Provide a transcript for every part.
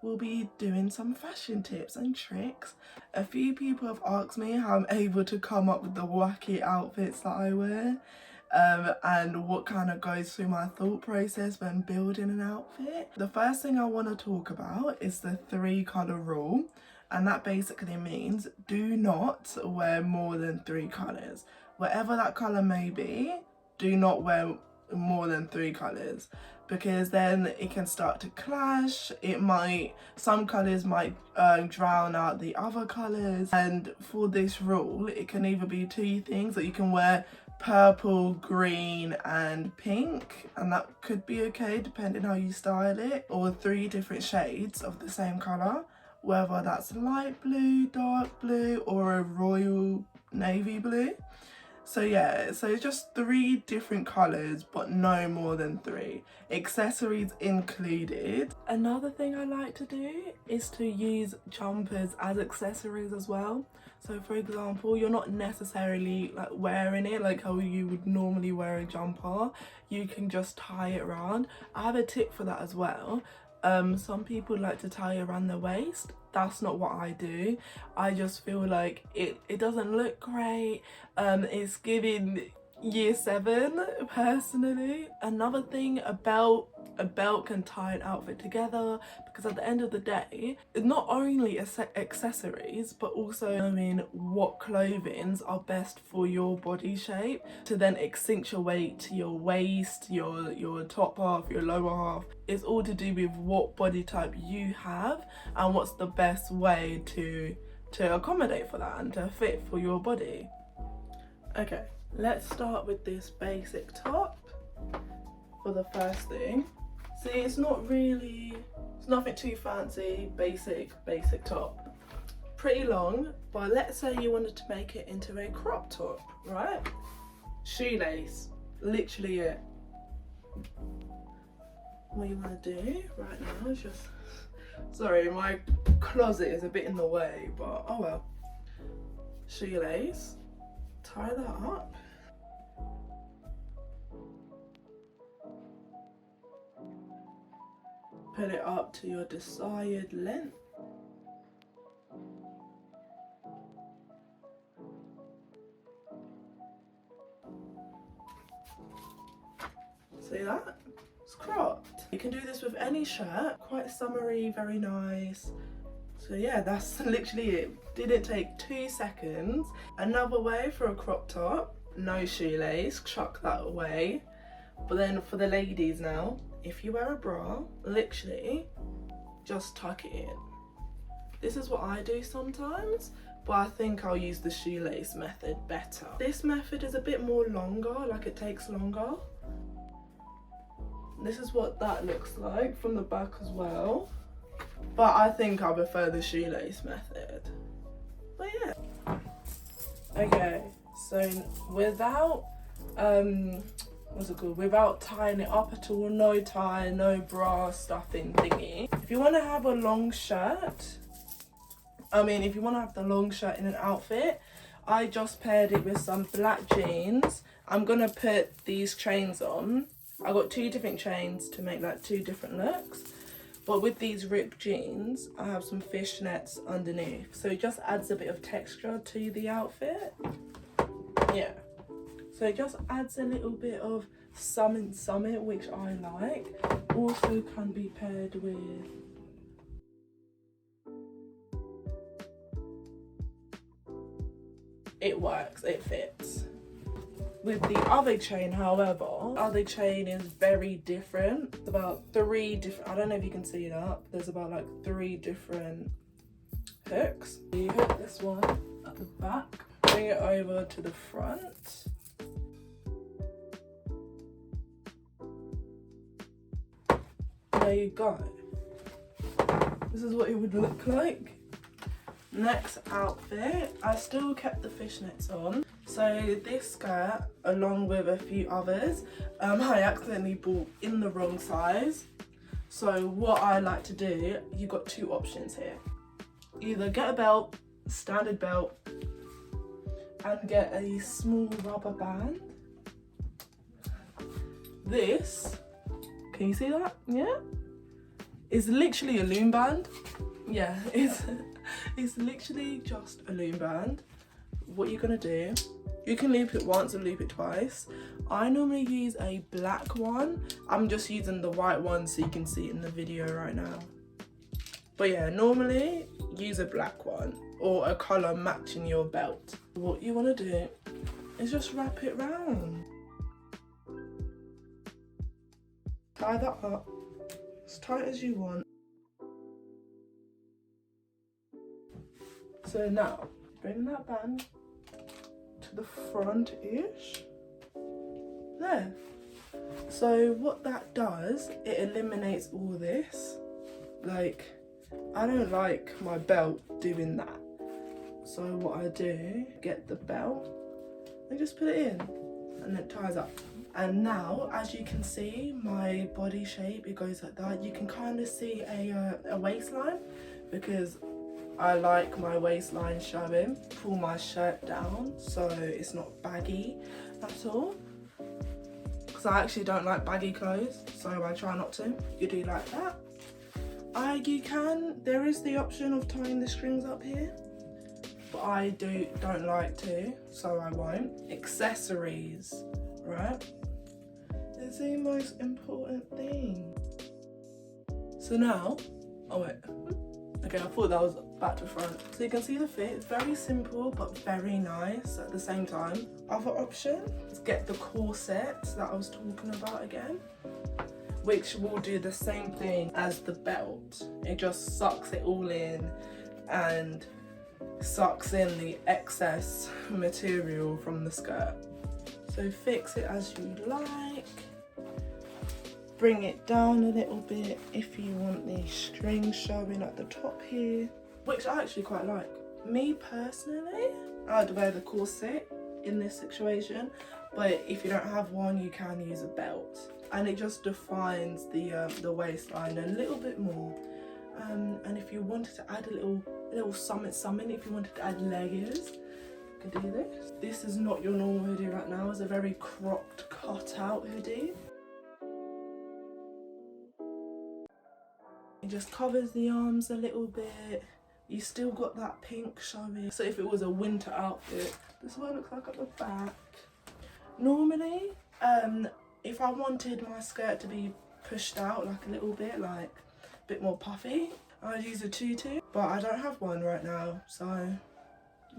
We'll be doing some fashion tips and tricks. A few people have asked me how I'm able to come up with the wacky outfits that I wear, and what kind of goes through my thought process when building an outfit. The first thing I want to talk about is the 3-colour rule, and that basically means do not wear more than 3 colours. Whatever that colour may be, do not wear more than 3 colours, because then it can start to clash. Some colours might drown out the other colours, and for this rule it can either be 2 things, that you can wear purple, green and pink, and that could be okay depending how you style it, or 3 different shades of the same colour, whether that's light blue, dark blue or a royal navy blue. So yeah, so just 3 different colours, but no more than 3. Accessories included. Another thing I like to do is to use jumpers as accessories as well. So for example, you're not necessarily like wearing it like how you would normally wear a jumper. You can just tie it around. I have a tip for that as well. Some people like to tie around their waist. That's not what I do. I just feel like it doesn't look great. It's giving year 7 personally. Another thing, a belt can tie an outfit together, because at the end of the day, it's not only accessories but also knowing what clothings are best for your body shape to then accentuate your waist, your top half, your lower half. It's all to do with what body type you have and what's the best way to accommodate for that and to fit for your body. Okay, let's start with this basic top for the first thing. See, it's nothing too fancy, basic top. Pretty long, but let's say you wanted to make it into a crop top, right? Shoelace, literally it. What you want to do right now is just, sorry, my closet is a bit in the way, but oh well. Shoelace, tie that up. Put it up to your desired length. See that? It's cropped. You can do this with any shirt, quite summery, very nice. So yeah, that's literally it. Didn't take 2 seconds. Another way for a crop top, no shoelace, chuck that away. But then for the ladies now, if you wear a bra, literally just tuck it in. This is what I do sometimes, but I think I'll use the shoelace method better. This method is a bit more longer, like it takes longer. This is what that looks like from the back as well. But I think I prefer the shoelace method. But yeah. Okay, so without without tying it up at all, no tie, no bra stuffing thingy. If you want to have a long shirt, if you want to have the long shirt in an outfit, I just paired it with some black jeans. I'm gonna put these chains on. I got 2 different chains to make like 2 different looks. But with these ripped jeans, I have some fishnets underneath. So it just adds a bit of texture to the outfit. Yeah. So it just adds a little bit of summit, which I like. Also can be paired with it works, it fits. With the other chain, however, other chain is very different. It's about 3 different, I don't know if you can see that, there's about like 3 different hooks. You hook this one at the back, bring it over to the front. There you go. This is what it would look like. Next outfit, I still kept the fishnets on. So this skirt, along with a few others, I accidentally bought in the wrong size. So what I like to do, you've got 2 options here. Either get a belt, standard belt, and get a small rubber band. this, can you see that? Yeah, it's literally a loom band. Yeah, it's literally just a loom band. What you're gonna do, you can loop it once and loop it twice. I normally use a black one. I'm just using the white one so you can see it in the video right now. But yeah, normally use a black one or a colour matching your belt. What you want to do is just wrap it round. Tie that up as tight as you want. So now, bring that band to the front-ish. There. So what that does, it eliminates all this. Like, I don't like my belt doing that. So what I do, get the belt and just put it in and it ties up. And now, as you can see, my body shape, it goes like that. You can kind of see a waistline because I like my waistline showing. Pull my shirt down so it's not baggy at all. Because I actually don't like baggy clothes, so I try not to. You do like that. There is the option of tying the strings up here, but I don't like to, so I won't. Accessories, right? It's the most important thing. So now, oh wait, okay, I thought that was back to front. So you can see the fit, it's very simple but very nice at the same time. Other option is get the corset that I was talking about again, which will do the same thing as the belt. It just sucks it all in and sucks in the excess material from the skirt. So fix it as you like. Bring it down a little bit if you want the string showing at the top here, which I actually quite like. Me personally, I'd wear the corset in this situation, but if you don't have one, you can use a belt. And it just defines the waistline a little bit more. And if you wanted to add a little something, if you wanted to add layers, you could do this. This is not your normal hoodie right now. It's a very cropped, cut out hoodie. It just covers the arms a little bit. You still got that pink showing. So if it was a winter outfit, this is what it looks like at the back. Normally, if I wanted my skirt to be pushed out like a little bit, like a bit more puffy, I'd use a tutu, but I don't have one right now, so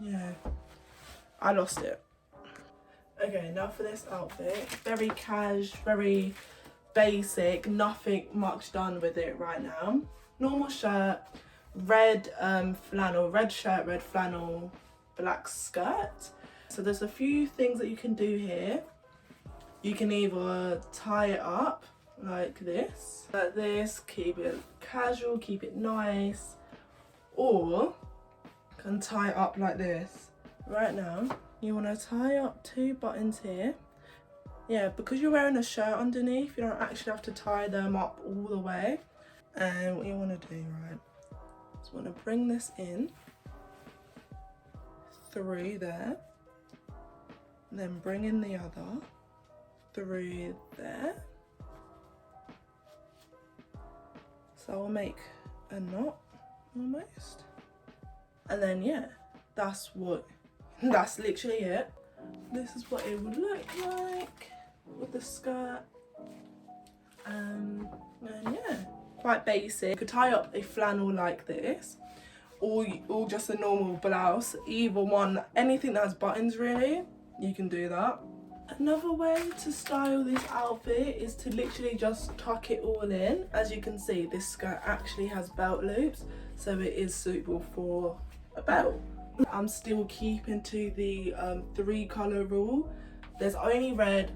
yeah, I lost it. Okay, now for this outfit, very cash, very basic, nothing much done with it right now. Normal shirt, red flannel, red shirt, red flannel, black skirt. So there's a few things that you can do here. You can either tie it up like this, keep it casual, keep it nice, or you can tie it up like this. Right now, you want to tie up 2 buttons here. Yeah, because you're wearing a shirt underneath, you don't actually have to tie them up all the way. And what you want to do, right, is want to bring this in through there, and then bring in the other through there. So I'll make a knot almost. And then yeah, that's literally it. This is what it would look like with the skirt. And yeah, quite basic. You could tie up a flannel like this, or just a normal blouse. Either one, anything that has buttons really, you can do that. Another way to style this outfit is to literally just tuck it all in. As you can see, this skirt actually has belt loops, so it is suitable for a belt. I'm still keeping to the 3-colour rule. There's only red,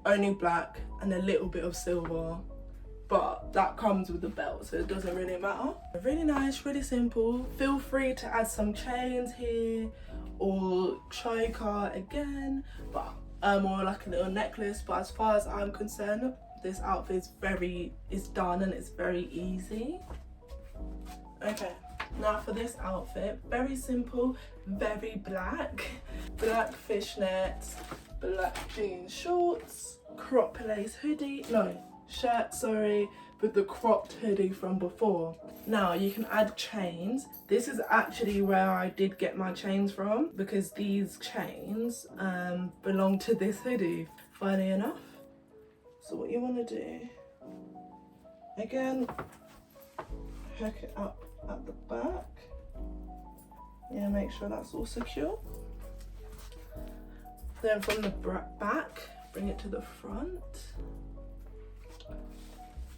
only black, and a little bit of silver, but that comes with the belt, so it doesn't really matter. Really nice, really simple. Feel free to add some chains here or choker again, but or like a little necklace. But as far as I'm concerned, this outfit is done and it's very easy. Okay, now for this outfit, very simple, very black. Black fishnets, black jean shorts, crop lace hoodie, no, shirt, sorry, with the cropped hoodie from before. Now you can add chains. This is actually where I did get my chains from, because these chains belong to this hoodie, funny enough. So what you want to do, again, hook it up at the back. Yeah, make sure that's all secure. Then from the back, bring it to the front.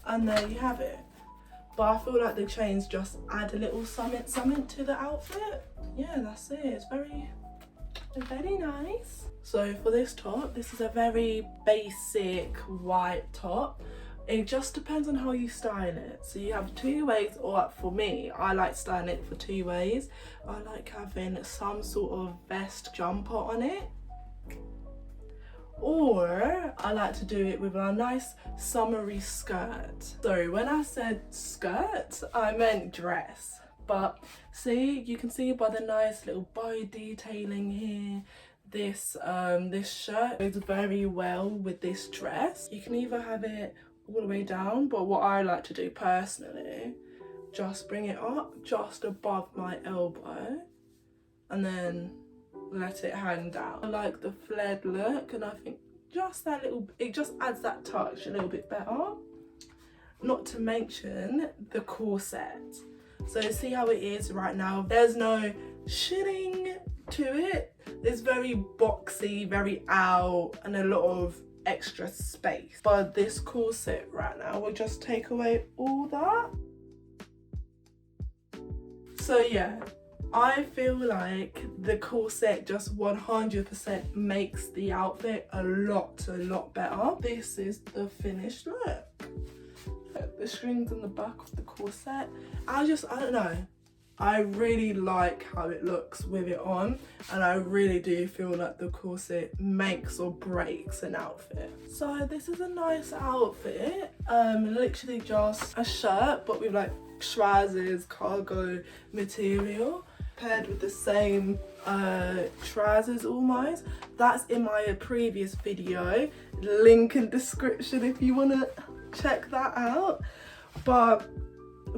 And there you have it. But I feel like the chains just add a little something to the outfit. Yeah, that's it. It's very nice. So for this top, this is a very basic white top. It just depends on how you style it. So you have two ways, or for me, I like styling it for two ways. I like having some sort of vest jumper on it, or I like to do it with a nice summery skirt. Sorry, when I said skirt, I meant dress. But see, you can see by the nice little bow detailing here, this shirt goes very well with this dress. You can either have it all the way down, but what I like to do personally, just bring it up just above my elbow and then let it hang down. I like the flared look, and I think just that little, it just adds that touch a little bit better. Not to mention the corset. So see how it is right now, there's no shitting to it. It's very boxy, very out, and a lot of extra space. But this corset right now will just take away all that. So yeah, I feel like the corset just 100% makes the outfit a lot better. This is the finished look. The strings in the back of the corset. I don't know. I really like how it looks with it on, and I really do feel like the corset makes or breaks an outfit. So this is a nice outfit. Literally just a shirt, but with like trousers, cargo material, paired with the same trousers almost. That's in my previous video, link in description if you want to check that out. But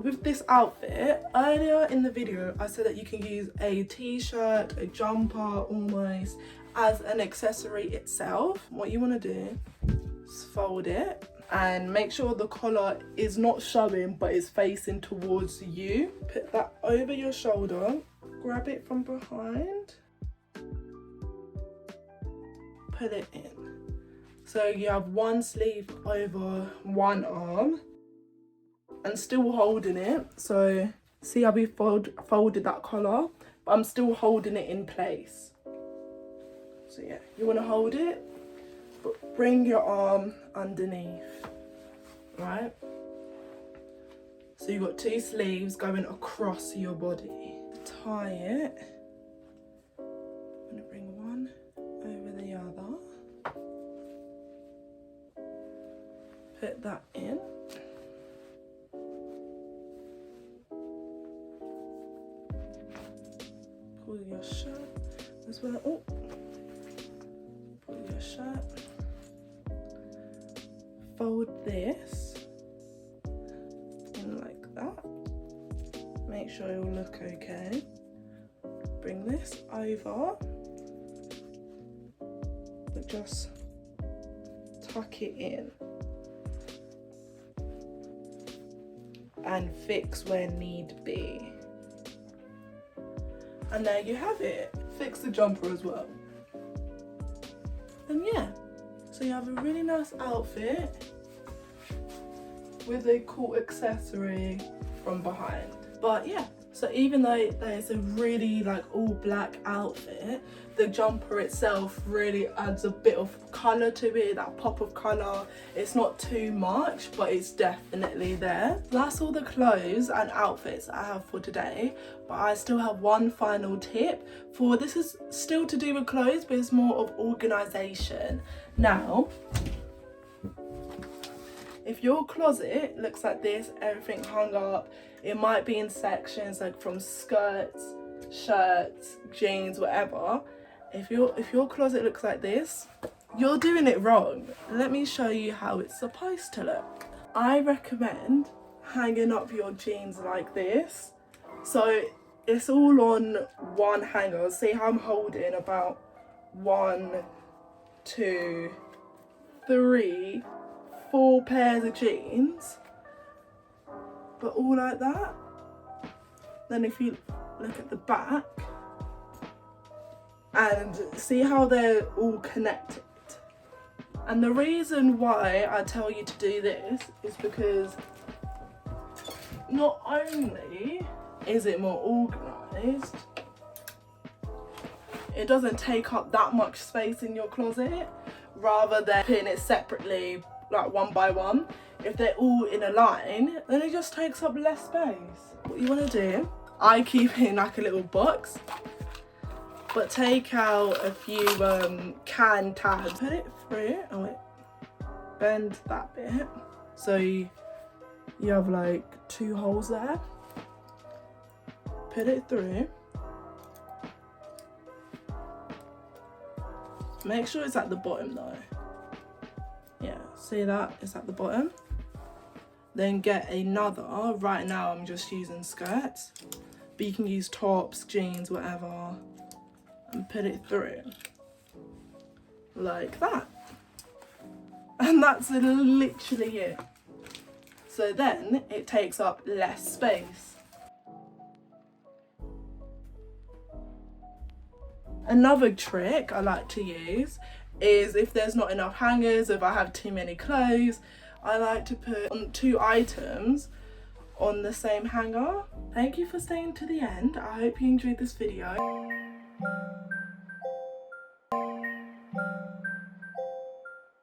with this outfit, earlier in the video I said that you can use a t-shirt, a jumper almost, as an accessory itself. What you want to do is fold it and make sure the collar is not showing but is facing towards you. Put that over your shoulder, grab it from behind, put it in. So you have one sleeve over one arm and still holding it. So see how we folded that collar, but I'm still holding it in place. So yeah, you want to hold it, but bring your arm underneath, right? So you've got two sleeves going across your body. Tie it. I'm gonna bring one over the other. Put that in. Pull your shirt as well. Oh, pull your shirt. Fold this in like that. Make sure it'll look okay. Bring this over, but just tuck it in and fix where need be. And there you have it. Fix the jumper as well. And yeah, so you have a really nice outfit with a cool accessory from behind. But yeah, so even though there's a really like all black outfit, the jumper itself really adds a bit of colour to it, that pop of colour. It's not too much, but it's definitely there. That's all the clothes and outfits I have for today, but I still have one final tip. For this is still to do with clothes, but it's more of organisation. Now, if your closet looks like this, everything hung up, it might be in sections like from skirts, shirts, jeans, whatever. If your closet looks like this, You're doing it wrong. Let me show you how it's supposed to look. I recommend hanging up your jeans like this. So it's all on one hanger. See how I'm holding about 1, 2, 3, 4 pairs of jeans, but all like that. Then if you look at the back and see how they're all connected. And the reason why I tell you to do this is because not only is it more organised, it doesn't take up that much space in your closet, rather than putting it separately, like one by one. If they're all in a line, then it just takes up less space. What you want to do, I keep it in like a little box, but take out a few can tags, put it through, oh wait, bend that bit, so you have like 2 holes there, put it through, make sure it's at the bottom though, yeah, see that, it's at the bottom. Then get another, right now I'm just using skirts, but you can use tops, jeans, whatever, and put it through like that, and that's literally it. So then it takes up less space. Another trick I like to use is if there's not enough hangers, if I have too many clothes, I like to put on 2 items on the same hanger. Thank you for staying to the end. I hope you enjoyed this video.